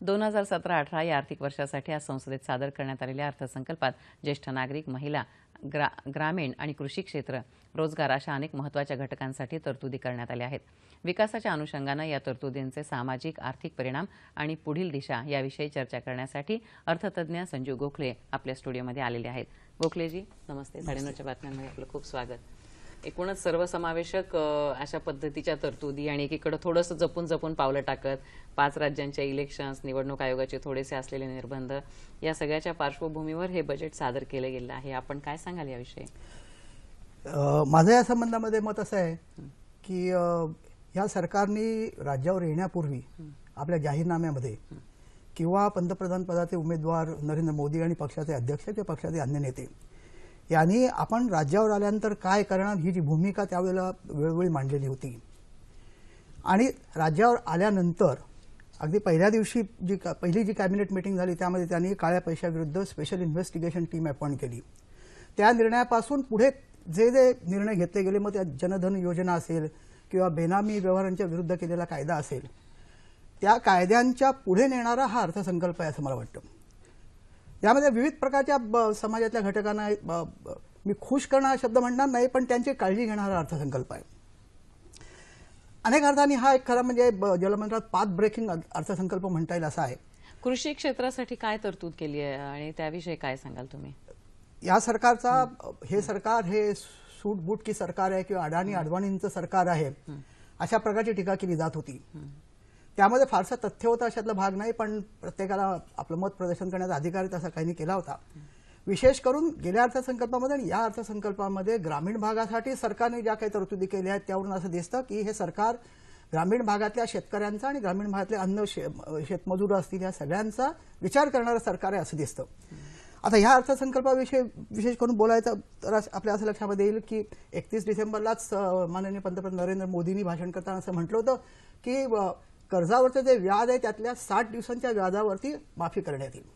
2017-18 या आर्थिक वर्षासाठी आज संसदेत सादर करण्यात आलेल्या अर्थसंकल्पात ज्येष्ठ नागरिक, महिला, ग्रामीण आणि कृषी क्षेत्र, रोजगार अशा अनेक महत्त्वाच्या घटकांसाठी तरतुदी करण्यात आल्या आहेत. विकासाच्या अनुषंगाने या तरतुदींचे सामाजिक आर्थिक परिणाम आणि पुढील दिशा याविषयी चर्चा करण्यासाठी अर्थतज्ञ संजीव गोखले आपल्या स्टुडिओमध्ये आलेले आहेत. गोखलेजी, नमस्ते. 9:30च्या बातम्यांमध्ये आपलं खूप स्वागत. एकूणच सर्वसमावेशक अशा पद्धतीच्या तरतुदी आणि एकीकडे थोडंसं जपून पावलं टाकत 5 राज्यांच्या इलेक्शन्स, निवडणूक आयोगाचे थोडेसे असलेले निर्बंध या सगळ्याच्या पार्श्वभूमीवर हे बजेट सादर केले गेले आहे. आपण काय सांगाल याविषयी? माझं या संबंधामध्ये मत असं आहे की या सरकारने राज्यावर येण्यापूर्वी आपल्या जाहीरनाम्यामध्ये किंवा पंतप्रधान पदाचे उमेदवार नरेंद्र मोदी आणि पक्षाचे अध्यक्ष किंवा पक्षाचे अन्य नेते यांनी आपण राज्यावर आल्यानंतर काय करणार ही जी भूमिका त्यावेळेला वेळोवेळी मांडलेली होती. आणि राज्यावर आल्यानंतर अगदी पहिल्या दिवशी पहिली जी कॅबिनेट मीटिंग झाली त्यामध्ये त्यांनी काळ्या पैशाविरुद्ध स्पेशल इन्व्हेस्टिगेशन टीम अपॉइंट केली. त्या निर्णयापासून पुढे जे जे निर्णय घेतले गेले, मग त्या जनधन योजना असेल किंवा बेनामी व्यवहारांच्या विरुद्ध केलेला कायदा असेल, त्या कायद्यांच्या पुढे नेणारा हा अर्थसंकल्प आहे असं मला वाटतं. यामध्ये विविध प्रकारच्या समाजातल्या घटकांना मी खुश करणारा शब्द म्हणणार नाही, पण त्यांची काळजी घेणारा अर्थसंकल्प आहे. अनेक अर्थांनी हा एक खरा म्हणजे ज्याला म्हणतात पाथ ब्रेकिंग अर्थसंकल्प म्हणता येईल असा आहे. कृषी क्षेत्रासाठी काय तरतूद केली आहे आणि त्याविषयी काय सांगाल तुम्ही? या सरकारचा हे सरकार हे सूटबूट की सरकार आहे किंवा अडाणी अडवाणींचं सरकार आहे अशा प्रकारची टीका केली जात होती. त्यामध्ये फारसा तथ्य होता अशातला भाग नाही, पण प्रत्येकाला आपलं मत प्रदर्शन करण्याचा अधिकार तसा काही केला होता. विशेष करून गेल्या अर्थसंकल्पामध्ये आणि या अर्थसंकल्पामध्ये ग्रामीण भागासाठी सरकारने ज्या काही तरतुदी केल्या आहेत त्यावरून असं दिसतं की हे सरकार ग्रामीण भागातल्या शेतकऱ्यांचा आणि ग्रामीण भागातले अन्न शेतमजूर असतील या सगळ्यांचा विचार करणारं सरकार आहे असं दिसतं. आता ह्या अर्थसंकल्पाविषयी विशेष करून बोलायचं तर आपल्या असं लक्षामध्ये येईल की 31 डिसेंबरलाच माननीय पंतप्रधान नरेंद्र मोदींनी भाषण करताना असं म्हटलं होतं की कर्जावरचं जे व्याज आहे त्यातल्या 60 दिवसांच्या व्याजावरती माफी करण्यात येईल.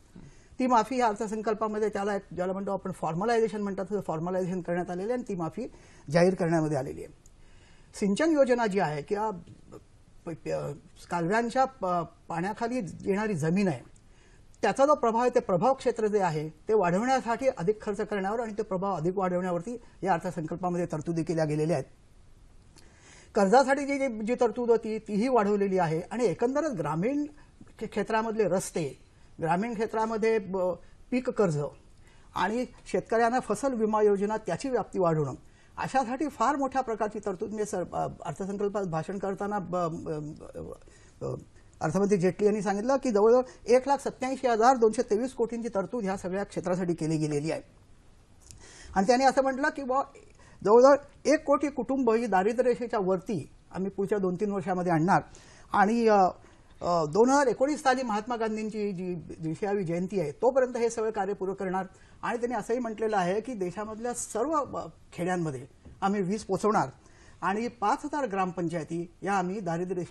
ती माफी या अर्थसंकल्पामध्ये ज्याला म्हणतो आपण फॉर्मलायझेशन म्हणतात तसं फॉर्मलायझेशन करण्यात आलेलं आहे आणि ती माफी जाहीर करण्यामध्ये आलेली आहे. सिंचन योजना जी आहे किंवा कालव्यांच्या पाण्याखाली येणारी जमीन आहे त्याचा जो प्रभाव आहे ते प्रभाव क्षेत्र जे आहे ते वाढवण्यासाठी अधिक खर्च करण्यावर आणि ते प्रभाव अधिक वाढवण्यावरती या अर्थसंकल्पामध्ये तरतुदी केल्या गेलेल्या आहेत. कर्जासाठी जी तरतूद होती तीही वाढवलेली आहे आणि एकंदरच ग्रामीण क्षेत्रामधले रस्ते, ग्रामीण क्षेत्रामध्ये पीक कर्ज आणि शेतकऱ्यांना फसल विमा योजना त्याची व्याप्ती वाढवणं अशासाठी फार मोठ्या प्रकारची तरतूद मी अर्थसंकल्पात भाषण करताना अर्थमंत्री जेटली यांनी सांगितलं की जवळजवळ 1,87,223 कोटींची तरतूद ह्या सगळ्या क्षेत्रासाठी केली गेलेली आहे. आणि त्यांनी असं म्हटलं की जवळजवळ 1 कोटी कुटुंब ही दारिद्र्य रेषेच्या वरती आम्ही पुढच्या 2-3 वर्षामध्ये आणणार आणि 2019 साली महात्मा गांधींची जी 200वी जयंती आहे तोपर्यंत हे सगळं कार्य पूर्ण करणार. आणि त्यांनी असंही म्हटलेलं आहे की देशामधल्या सर्व खेड्यांमध्ये आम्ही वीज पोहोचवणार आणि 5,000 ग्रामपंचायती या आम्ही दारिद्र्य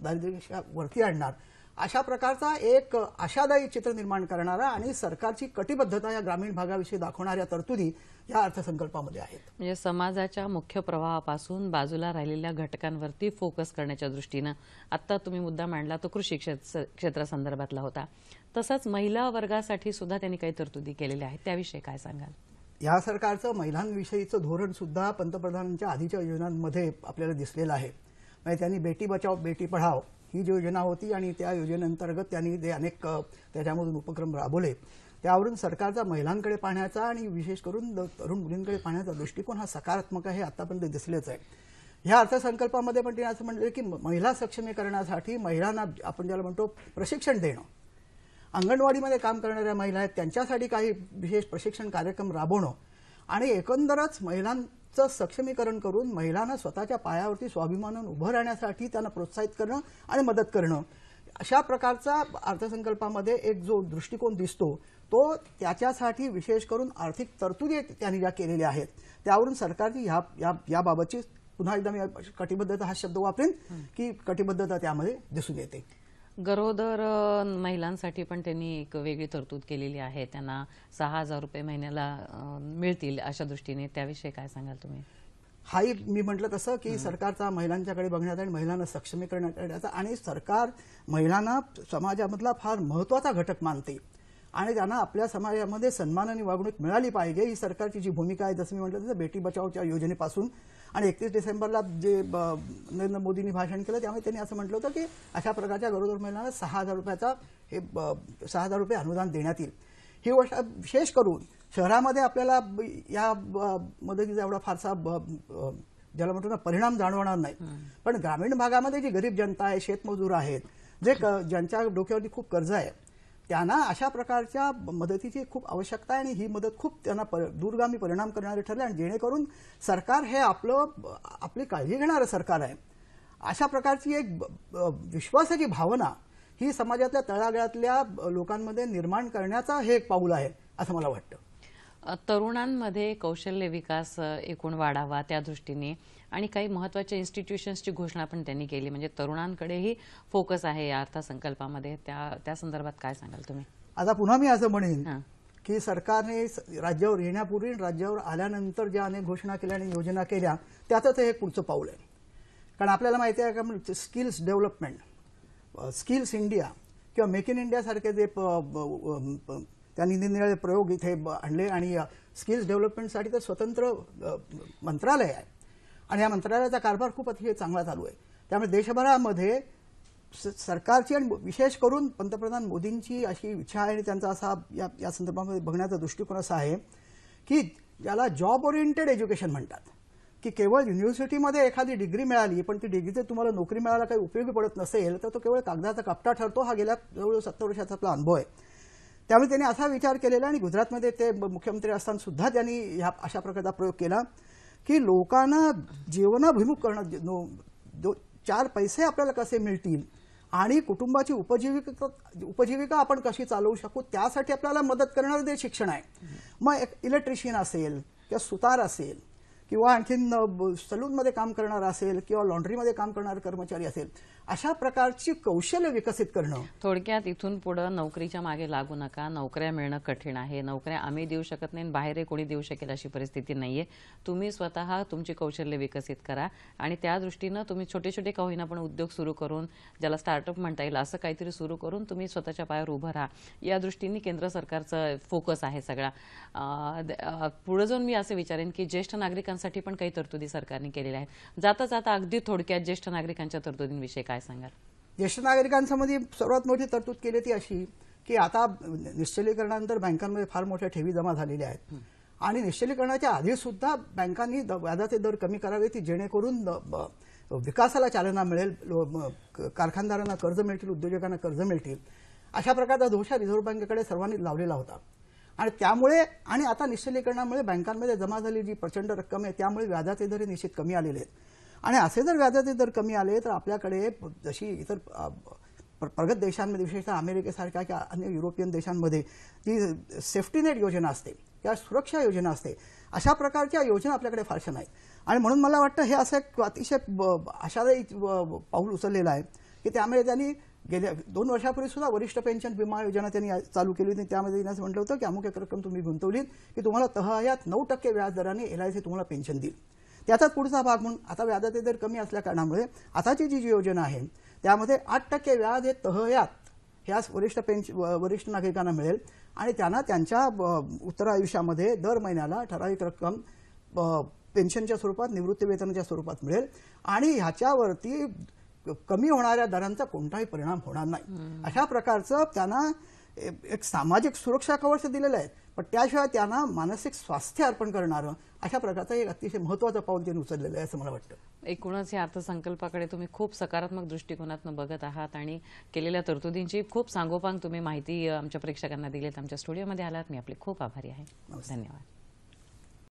रेषेवरती आणणार. अशा प्रकारचा एक आशादायी चित्र निर्माण करणारा आणि सरकारची कटिबद्धता या ग्रामीण भागाविषयी दाखवणाऱ्या तरतुदी या अर्थसंकल्पामध्ये आहेत. म्हणजे समाजाच्या मुख्य प्रवाहापासून बाजूला राहिलेल्या घटकांवरती फोकस करण्याच्या दृष्टीनं आता तुम्ही मुद्दा मांडला तो कृषी क्षेत्रासंदर्भातला होता. तसंच महिला वर्गासाठी सुद्धा त्यांनी काही तरतुदी केलेल्या आहेत, त्याविषयी काय सांगाल? या सरकारचं महिलांविषयीचं धोरण सुद्धा पंतप्रधानांच्या आधीच्या योजनांमध्ये आपल्याला दिसलेलं आहे. म्हणजे त्यांनी बेटी बचाव बेटी पढाव ही जी योजना होती आणि त्या योजनेअंतर्गत त्यांनी जे अनेक त्याच्यामधून उपक्रम राबवले त्यावरून सरकारचा महिलांकडे पाहण्याचा आणि विशेष करून तरुण मुलींकडे पाहण्याचा दृष्टिकोन हा सकारात्मक आहे हे आतापर्यंत दिसलेच आहे. ह्या अर्थसंकल्पामध्ये पण त्यांनी असं म्हटलं की महिला सक्षमीकरणासाठी महिलांना आपण ज्याला म्हणतो प्रशिक्षण देणं, अंगणवाडीमध्ये काम करणाऱ्या महिला आहेत त्यांच्यासाठी काही विशेष प्रशिक्षण कार्यक्रम राबवणं आणि एकंदरच महिलांचं सक्षमीकरण करून महिलांना स्वतःच्या पायावरती स्वाभिमानाने उभं राहण्यासाठी त्यांना प्रोत्साहित करणं आणि मदत करणं अशा प्रकारचा अर्थसंकल्पामध्ये एक जो दृष्टिकोन दिसतो तो त्याच्यासाठी विशेष करून आर्थिक तरतुदी त्यांनी ज्या केलेल्या आहेत त्यावरून सरकारची याबाबतची पुन्हा एकदा मी कटिबद्धता हा शब्द वापरेन की कटिबद्धता त्यामध्ये दिसून येते. गरोदर महिलांसाठी पण त्यांनी एक वेगळी तरतूद केलेली आहे. त्यांना 6,000 रुपये महिन्याला मिळतील अशा दृष्टीने, त्याविषयी काय सांगाल तुम्ही? हाही मी म्हटलं तसं की सरकारचा महिलांच्याकडे बघण्याचा आणि महिलांना सक्षमीकरण करण्याचा आणि सरकार महिलांना समाजामधला फार महत्त्वाचा घटक मानते आणि त्यांना आपल्या समाजामध्ये सन्मानाने वागणूक मिळाली पाहिजे ही सरकारची जी भूमिका आहे. जसं मी म्हटलं तसं बेटी बचावच्या योजनेपासून आणि 31 डिसेंबरला जे नरेंद्र मोदींनी भाषण केलं त्यामुळे त्यांनी असं म्हटलं होतं की अशा प्रकारच्या गरोदर महिलांना 6,000 रुपयाचा 6,000 रुपये अनुदान देण्यात येईल. ही गोष्ट विशेष करून शहरामध्ये आपल्याला या मदतीचा एवढा फारसा ज्याला म्हणतो ना परिणाम जाणवणार नाही, पण ग्रामीण भागामध्ये जी गरीब जनता आहे, शेतमजूर आहेत, जे ज्यांच्या डोक्यावरती खूप कर्ज आहे, त्यांना अशा प्रकारच्या मदतीची खूप आवश्यकता आहे आणि ही मदत खूप त्यांना दूरगामी परिणाम करणारी ठरली आणि जेणेकरून सरकार हे आपली काळजी घेणारं सरकार आहे. अशा प्रकारची एक विश्वासाची भावना ही समाजातल्या तळागाळातल्या लोकांमध्ये निर्माण करण्याचा हे एक पाऊल आहे असं मला वाटतं. तरुणांमध्ये कौशल्य विकास एकूण वाढावा त्या दृष्टीने आणि काही महत्त्वाच्या इन्स्टिट्यूशन्सची घोषणा पण त्यांनी केली, म्हणजे तरुणांकडेही फोकस आहे या अर्थसंकल्पामध्ये. त्या संदर्भात काय सांगाल तुम्ही? आता पुन्हा मी असं म्हणेन की सरकारने राज्यावर येण्यापूर्वी राज्यावर आल्यानंतर ज्या अनेक घोषणा केल्या आणि योजना केल्या त्यातच हे पुढचं पाऊल आहे. कारण आपल्याला माहिती आहे का स्किल्स डेव्हलपमेंट, स्किल्स इंडिया किंवा मेक इन इंडिया सारखे जे त्यांनी निरनिराळे प्रयोग इथे आणले आणि स्किल्स डेव्हलपमेंटसाठी तर स्वतंत्र मंत्रालय आहे आणि या मंत्रालयाचा कारभार खूप अतिशय चांगला चालू आहे. त्यामुळे देशभरामध्ये सरकारची आणि विशेष करून पंतप्रधान मोदींची अशी इच्छा आहे आणि त्यांचा असा या संदर्भामध्ये बघण्याचा दृष्टिकोन असा आहे की ज्याला जॉब ओरिएंटेड एज्युकेशन म्हणतात, की केवळ युनिव्हर्सिटीमध्ये एखादी डिग्री मिळाली पण ती डिग्रीचे तुम्हाला नोकरी मिळायला काही उपयोगी पडत नसेल तर तो केवळ कागदाचा कपटा ठरतो. हा गेल्या जवळजवळ 70 वर्षाचा आपला अनुभव आहे. त्यामुळे त्यांनी असा विचार केलेला आणि गुजरातमध्ये ते मुख्यमंत्री असताना सुद्धा त्यांनी अशा प्रकारचा प्रयोग केला की लोकांना जीवनाभिमुख करणं, 4 पैसे आपल्याला कसे मिळतील आणि कुटुंबाची उपजीविका आपण कशी चालवू शकू त्यासाठी आपल्याला मदत करणारं ते शिक्षण आहे. मग एक इलेक्ट्रिशियन असेल किंवा सुतार असेल किंवा आणखीन सलूनमध्ये काम करणारा असेल किंवा लॉन्ड्रीमध्ये काम करणारा कर्मचारी असेल, अशा प्रकारची कौशल्य विकसित करणं. थोडक्यात इथून पुढे नोकरीच्या मागे लागू नका. नोकऱ्या मिळणं कठीण आहे, नोकऱ्या आम्ही देऊ शकत नाही, बाहेर कोणी देऊ शकेल अशी परिस्थिती नाहीये. तुम्ही स्वतः तुमची कौशल्य विकसित करा आणि त्या दृष्टीनं तुम्ही छोटे छोटे का होईना पण उद्योग सुरू करून, ज्याला स्टार्टअप म्हणता येईल असं काहीतरी सुरू करून तुम्ही स्वतःच्या पायावर उभं राहा. या दृष्टीने केंद्र सरकारचं फोकस आहे सगळा. पुढे जाऊन मी असं विचारेन की ज्येष्ठ नागरिकांसाठी पण काही तरतुदी सरकारने केलेल्या आहेत. जाता जाता अगदी थोडक्यात ज्येष्ठ नागरिकांच्या तरतुदींविषयी काय सांगाल? ज्येष्ठ नागरिकांमध्ये सर्वात मोठी तरतूद केली ती अशी की आता निश्चलीकरणानंतर बँकांमध्ये फार मोठ्या ठेवी जमा झालेल्या आहेत आणि निश्चलीकरणाच्या आधी सुद्धा बँकांनी व्याजाचे दर कमी करावे की जेणेकरून विकासाला चालना मिळेल, कारखानदारांना कर्ज मिळतील, उद्योजकांना कर्ज मिळतील. अशा प्रकारचा धोशा रिझर्व्ह बँकेकडे सर्वांनी लावलेला होता आणि त्यामुळे आणि आता निश्चलीकरणामुळे बँकांमध्ये जमा झालेली जी प्रचंड रक्कम आहे त्यामुळे व्याजाचे दर निश्चित कमी आलेले आहेत. आणि असे जर व्याजाचे दर कमी आले तर आपल्याकडे जशी इतर प्रगत देशांमध्ये विशेषतः अमेरिकेसारख्या किंवा अन्य युरोपियन देशांमध्ये जी सेफ्टी नेट योजना असते किंवा सुरक्षा योजना असते, अशा प्रकारच्या योजना आपल्याकडे फारशा नाहीत. आणि म्हणून मला वाटतं हे असं एक अतिशय आशादायी पाऊल उचललेलं आहे की त्यामुळे त्यांनी गेल्या 2 वर्षापूर्वी सुद्धा वरिष्ठ पेन्शन विमा योजना त्यांनी चालू केली होती. त्यामध्ये त्यांनी असं म्हटलं होतं की अमुक एक रक्कम तुम्ही गुंतवलीत की तुम्हाला तहयात 9% व्याज दराने LIC तुम्हाला पेन्शन देईल. त्याचाच पुढचा भाग म्हणून आता व्याजाचे दर कमी असल्या कारणामुळे आताची जी योजना आहे त्यामध्ये 8% व्याज हे तहयात ह्या वरिष्ठ नागरिकांना मिळेल आणि त्यांना त्यांच्या उत्तरायुष्यामध्ये दर महिन्याला ठराविक रक्कम पेन्शनच्या स्वरूपात, निवृत्ती वेतनाच्या स्वरूपात मिळेल आणि ह्याच्यावरती कमी होणाऱ्या दरांचा कोणताही परिणाम होणार नाही. अशा प्रकारचं त्यांना एक सामाजिक सुरक्षा कवच दिलेलं आहे, पण त्याशिवाय त्यांना मानसिक स्वास्थ्य अर्पण करणारं अशा प्रकारचं एक अतिशय महत्त्वाचं पाऊल त्यांनी उचललेलं आहे असं मला वाटतं. एकूणच या अर्थसंकल्पाकडे तुम्ही खूप सकारात्मक दृष्टिकोनातून बघत आहात आणि केलेल्या तरतुदींची खूप सांगोपांग तुम्ही माहिती आमच्या प्रेक्षकांना दिलीत. आमच्या स्टुडिओमध्ये आलात, मी आपले खूप आभारी आहे. धन्यवाद.